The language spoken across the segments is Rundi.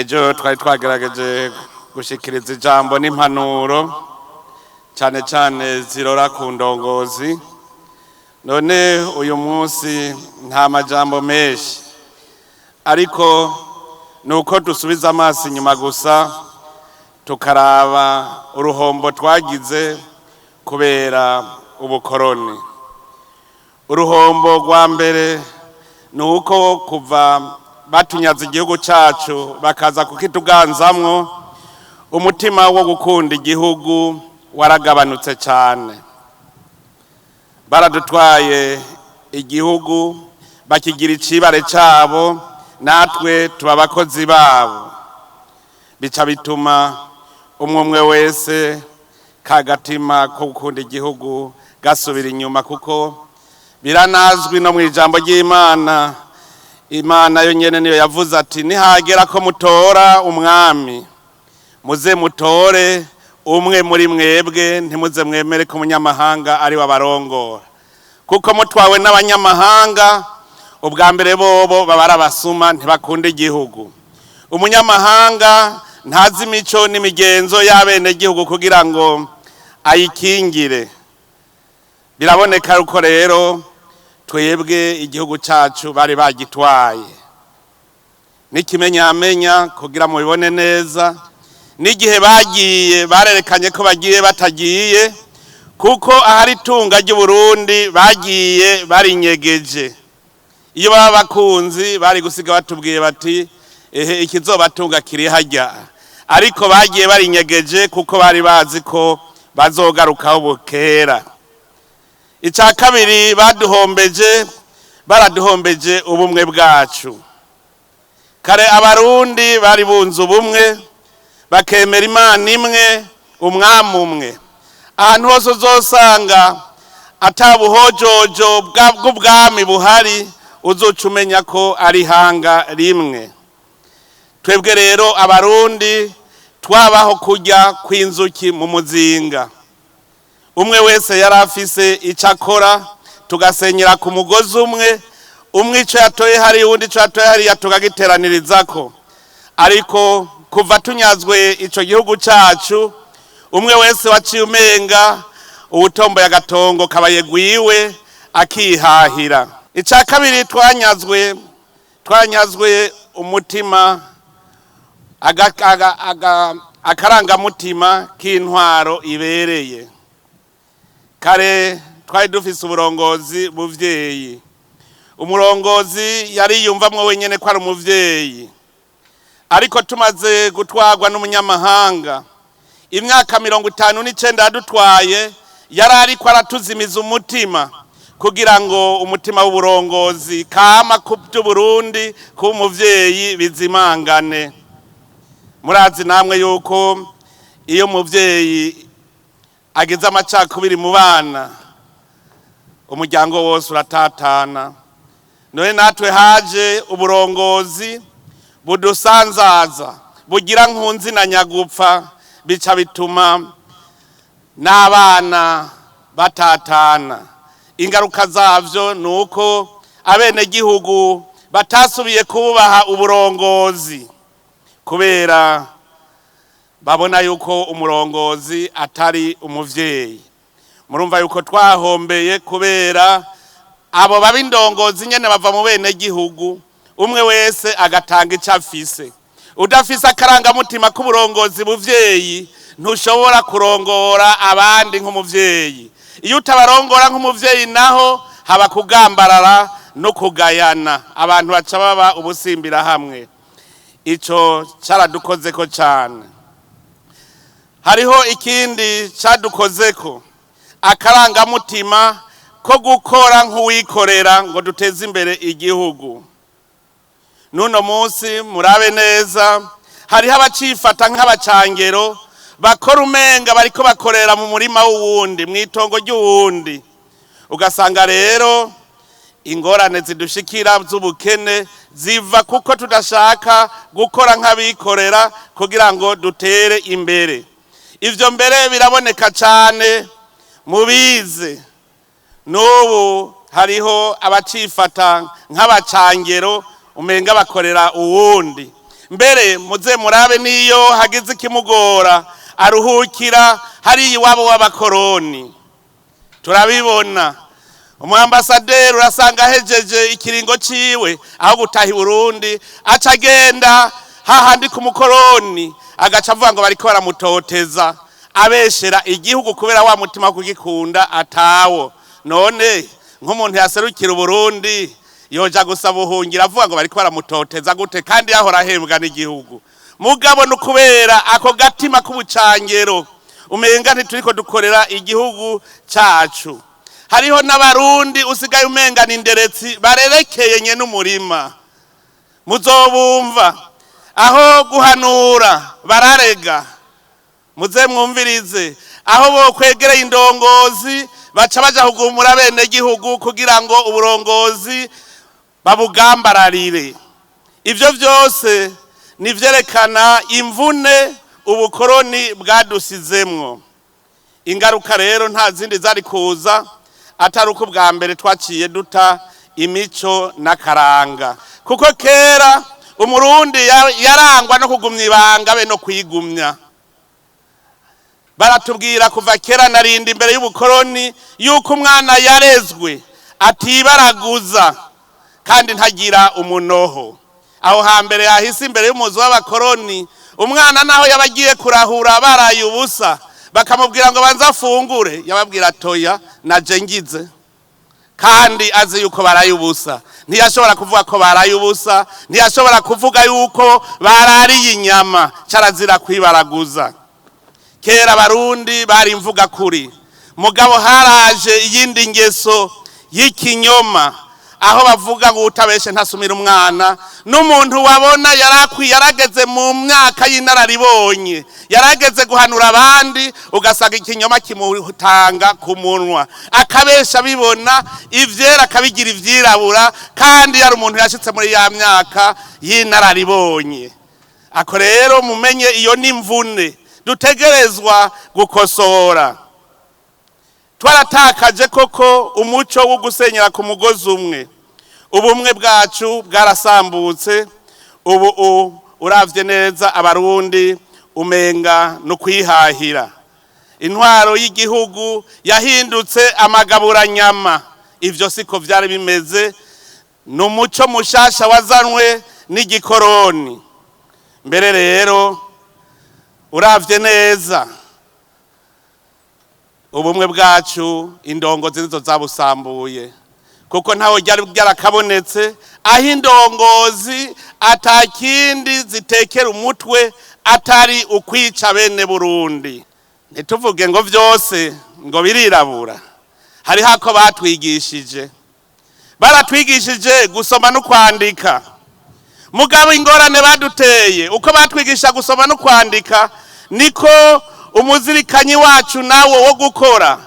ejo twari twagerageje gushikiriza ijambo n'impanuro cyane cyane zirora ku ndongozi. None uyu munsi nta majambo menshi, ariko nuko dusubiza amaso inyuma gusa tukaraba uruhombo twagize kubera ubukoroni. Uruhombo rwa mbere nuko kuva batunyaza igihugu cyacu bakaza kukituganzamwo, umutima wo gukunda igihugu waragabanutse cyane. Baradutwaye igihugu bakigira icibare cyabo, natwe tuba abakozi babo. Bica bituma umwe wese kagatima ko gukunda igihugu gasubira inyuma, kuko biranazwi no mu ijambo ry'Imana. Imana yo nyene niyo yavuze ati nihagera ko mutora umwami, muze mutore umwe muri mwebwe, ntimuze mwemere ko umunyamahanga ari wabarongora, kuko mutwawe n'abanyamahanga ubwa mbere bobo babara abasuma, ntibakunda igihugu. Umunyamahanga ntazi imico n'imigenzo y'abene gihugu kugira ngo ayikingire. Biraboneka uko rero twebwe igihugu cyacu bari bagitwaye. N'ikimenyamenya kugira mubibone neza, n'igihe bagiye barerekanye ko bagiye batagiye, kuko ahari tunga ry'Uburundi bagiye barinyegeje. Iyo baba bakunzi bari gusiga batubwiye bati ehe ikizobatunga kiri hajya, ariko bagiye barinyegeje kuko bari bazi ko bazogarukaho bukera. Icya kabiri baraduhombeje ubumwe bwacu. Kare abarundi bari bunze ubumwe, bakemera Imana imwe, umwami umwe. Ahantu hose uzosanga atabuhojojo bw'ubwami buhari, uzoca umenya ko ari hanga rimwe. Twebwe rero abarundi twabaho kujya kw'inzuki mu muzinga. Umwe wese yari afise icyo akora, tugasenyera ku mugozi umwe, umwe icyo yatoye hari uwundi icyo yatoye hariya tukagiteranirizako. Ariko kuva tunyazwe icyo gihugu cyacu, umwe wese waciye umenga ubutombo y'agatongo kabaye gwiwe akihahira. Icya kabiri twanyazwe umutima, akarangamutima k'intwaro ibereye. Kare twari dufise uburongozi buvyeyi. Umurongozi yari yumvamwe wenyene ko ari umuvyeyi. Ariko tumaze gutwarwa n'umunyamahanga, imyaka 59 yadutwaye, yari ariko aratuzimiza umutima kugira ngo umutima w'uburongozi kama ku by'Uburundi ku muvyeyi bizimangane. Murazi namwe yuko iyo muvyeyi ageze amacakubiri mu bana, umuryango wose uratatana. None natwe haje uburongozi budusanzaza, bugira nkunzi na nyagupfa, bica bituma n'abana batatana. Ingaruka zavyo nuko abene gihugu batasubiye kubaha uburongozi, kubera babona yuko umurongozi atari umuvyeyi. Murumva yuko twahombeye, kubera abo babindongozi nyene bava mu bene gihugu, umwe wese agatanga icyo afise. Udafise akarangamutima k'uburongozi buvyeyi, ntushobora kurongora abandi nk'umuvyeyi. Iyo utabarongora nk'umuvyeyi naho haba kugambarara no kugayana, abantu baca baba ubusimbira hamwe. Ico caradukozeko cyane. Hariho ikindi cadukozeko, akarangamutima ko gukora nk'uwikorera ngo duteze imbere igihugu. Nuno munsi murabe neza, hariho abacifata nk'abacangero, bakora umenga bariko bakorera mu murima w'uwundi, mw'itongo ry'uwundi. Ugasanga rero ingorane zidushikira z'ubukene ziva kuko tudashaka gukora nk'abikorera kugira ngo dutere imbere. Ivyo mbere biraboneka cyane mubize. N'ubu hariho abacifata nk'abacangero umenga bakorera uwundi. mbere muze murabe niyo hagize ikimugora aruhukira hari iwabo w'abakoroni. Turabibona umwambasaderi urasanga ahejeje ikiringo ciwe aho gutaha i Burundi aca agenda hahandi ku mukoroni agaca avuga ngo bariko baramutoteza abeshera igihugu kubera wa mutima kugikunda atawo. None nk'umuntu yaserukira Burundi yoja gusaba ubuhungiro avuga ngo bariko baramutoteza gute kandi yahora ahembwa n'igihugu? Mugabo nukubera ako gatima k'ubucangero umenga ntituriko dukorera igihugu cacu. Hariho n'abarundi usigaye umenga n'inderetsi barerekeye nye n'umurima. Muzobumva aho guhanura bararega. Muze mwumvirize aho bo kwegereye indongozi baca baja kugumura bene gihugu kugira ngo uburongozi babugambararire. Ivyo vyose nivyerekana imvune ubukoroni bwadusizemwo. Ingaruka rero nta zindi zari kuza atari uko bwa mbere twaciye duta imico n'akaranga, kuko kera umurundi yarangwa no kugumya ibanga be no kwigumya. Baratubwira kuva kera narindi imbere y'ubukoroni yuko umwana yarezwe atibaraguza kandi ntagira umunoho. Aho hambere yahise imbere y'umuzi w'abakoroni umwana naho yabagiye kurahura baraye ubusa bakamubwira ngo banza afungure yababwira toya naje ngize, kandi azi yuko baraye ubusa. Ntiyashobora kuvuga ko baraye ubusa, ntiyashobora kuvuga yuko barariye inyama, carazira kwibaraguza. Kera Barundi bari mvuga kuri, mugabo haraje iyindi ngeso y'ikinyoma aho bavuga ngo utabeshe ntasumira umwana. N'umuntu wabona yarageze mu myaka y'inararibonye, yarageze guhanura abandi, ugasanga ikinyoma kimutanga ku munwa, akabesha bibona ivyera akabigira ivyirabura, kandi yari umuntu yashitse muri ya myaka y'inararibonye. Ako rero mumenye iyo n'imvune dutegerezwa gukosora. Twaratakaje koko umuco wo gusenyera ku mugozi umwe. Ubumwe bwacu bwarasambutse. Ubu uravye neza abarundi umenga no kwihahira. Intwaro y'igihugu yahindutse amagaburanyama. Ivyo siko vyari bimeze. N'umuco mushasha wazanwe n'igikoroni. Mbere rero uravye neza ubumwe bwacu indongozi nizo zabusambuye, kuko ntaho ryari byarakabonetse aho indongozi atakindi zitekera umutwe atari ukwica bene Burundi. Ntituvuge ngo vyose ngo birirabura. Hari hako batwigishije, baratwigishije gusoma no kwandika. Mugabo ingorane baduteye uko batwigisha gusoma no kwandika niko umuzirikanyi wacu nawo wo gukora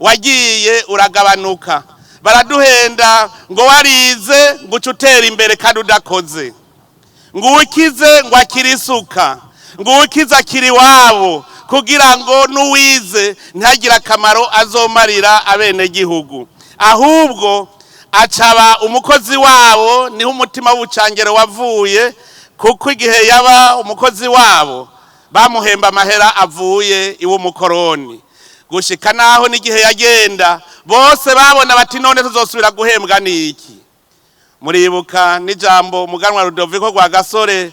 wagiye uragabanuka. Baraduhenda ngo warize ngo ucutera imbere kandi udakoze, ngo ukize ngo akirisuka, ngo ukize akiri wabo, kugira ngo nuwize ntagira akamaro azomarira abene gihugu, ahubwo acaba umukozi wabo. Niho umutima w'ubucangero wavuye, kuko igihe yaba umukozi wabo bamuhemba amahera avuye iwo mukoroni, gushika naho n'igihe yagenda bose babona bati none tuzosubira guhembwa niki. Muribuka n'ijambo umuganwa Rudoviko rwa Gasore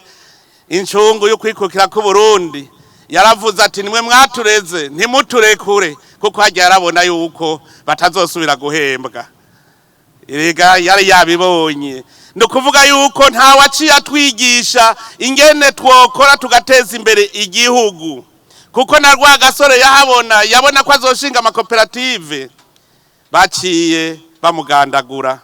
incungu yo kwikukira ku Burundi yaravuze ati nimwe mwatureze ntimuturekure, kuko hajya yarabona yuko batazosubira guhembwa. Erega yari yabibonye. Nukuvuga yuko nta waciye atwigisha ingene twokora tugateza imbere igihugu, kuko na rwa Gasore yahabona yabona ko azoshinga amakoperative, baciye bamugandagura.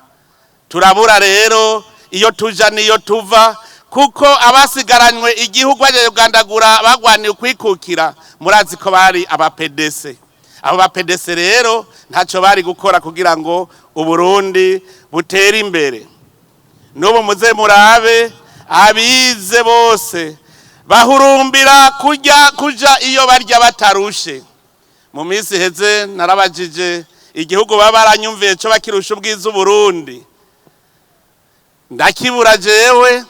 Turabura rero iyo tuja niyo tuva, kuko abasigaranywe igihugu baje kugandagura bagwaniye kwikukira murazi ko bari abapedese. Abo bapedese rero ntaco bari gukora kugira ngo Uburundi butere imbere. Nubu muze murabe abize bose bahurumbira kuja iyo barya batarushe. Mu minsi heze narabajije igihugu babaranyumviye cyo bakirusha ubwiza Burundi, ndakibura jewe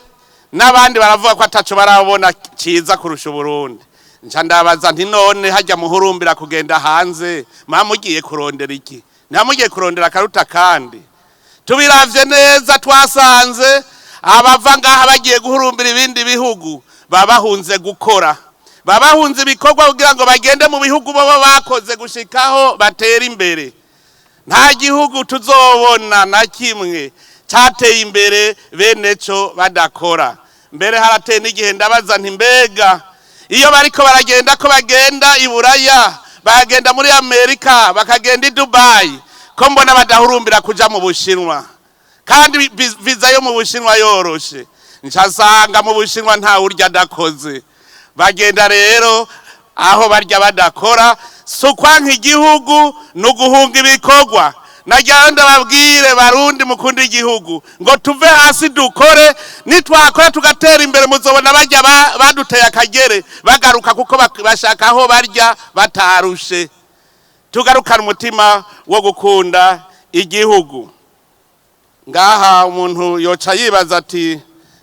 n'abandi baravuga ko ataco barabona ciza kurusha Uburundi. Nca ndabaza nti none hajya muhurumbira kugenda hanze mugiye kurondera iki? Ntamugiye kurondera akaruta kandi. Tubiravye neza twasanze abava ngaha bagiye guhurumbira ibindi bihugu babahunze gukora, babahunze ibikorwa kugira ngo bagende mu bihugu baba bakoze gushikaho batera imbere. Nta gihugu tuzobona na kimwe cateye imbere bene co badakora. Mbere harateye n'igihe ndabaza nti mbega iyo bariko baragenda ko bagenda i Buraya, bagenda muri Amerika, bakagenda i Dubai, ko mbona badahurumbira kuja mu Bushinwa, kandi viza yo mu Bushinwa yoroshe. Ncasanga mu Bushinwa nta urya adakoze. Bagenda rero aho barya badakora, sukwa nk'igihugu nuguhunga ibikorwa. Najyanda babwire Barundi mukunda igihugu ngo tuve hasi dukore, nitwakora tugatera imbere muzobona bajya baduteye akagere bagaruka kuko bashaka aho barya batarushe. Tugarukana umutima wo gukunda igihugu. Ngaha umuntu yoca yibaza ati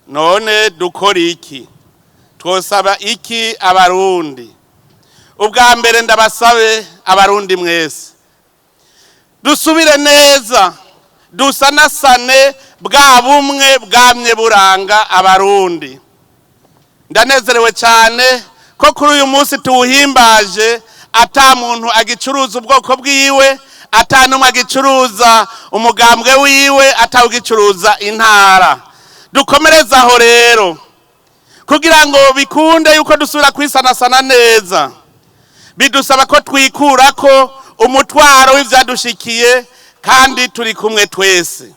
none dukora iki? Twosaba iki Abarundi? Ubwa mbere ndabasabe Abarundi mwese dusubire neza, dusanasane bwa bumwe bwamye buranga Abarundi. Ndanezerewe cyane ko kuri uyu munsi tuwuhimbaje ata muntu agicuruza ubwoko bwiwe, ata numwe agicuruza umugambwe wiwe, atawugicuruza intara. Dukomereza aho rero kugira ngo bikunde yuko dusubira kwisanasana neza, bidusaba ko twikurako umutwaro w'ivyadushikiye kandi turi kumwe twese.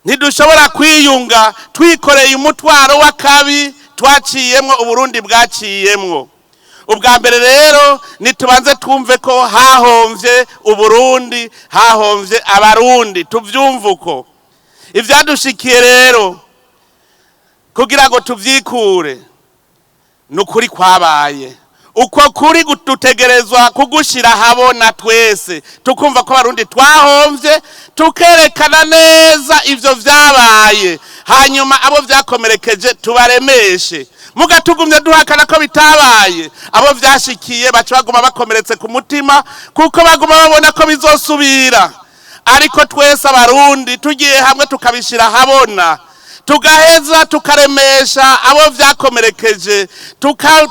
Ntidushobora kwiyunga twikoreye umutwaro w'akabi twaciyemwo Uburundi bwaciyemwo. Ubwa mbere rero nitubanze twumve ko hahomvye Uburundi, hahomvye Abarundi, tuvyumvuko. Ivyadushikiye rero kugira ngo tuvyikure nukuri kwabaye. Uko kuri gututegerezwa kugushira habona twese, tukumva ko Barundi twahomvye, tukerekana neza ivyo vyabaye, hanyuma abo vyakomerekeje tubaremeshe. Mugatugumye duhakana ko bitabaye, abo vyashikiye baca baguma bakomeretse ku mutima kuko baguma babona ko bizosubira. Ariko twese Abarundi tugiye hamwe tukabishira habona, tugaheza tukaremesha abo vyakomerekeje,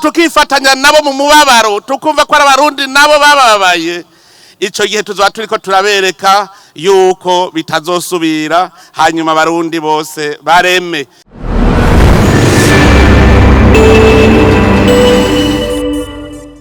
tukifatanya nabo mu mubabaro, tukumva ko Abarundi nabo bababaye. Ico gihe tuzoba turiko turabereka yuko bitazosubira, hanyuma Abarundi bose bareme.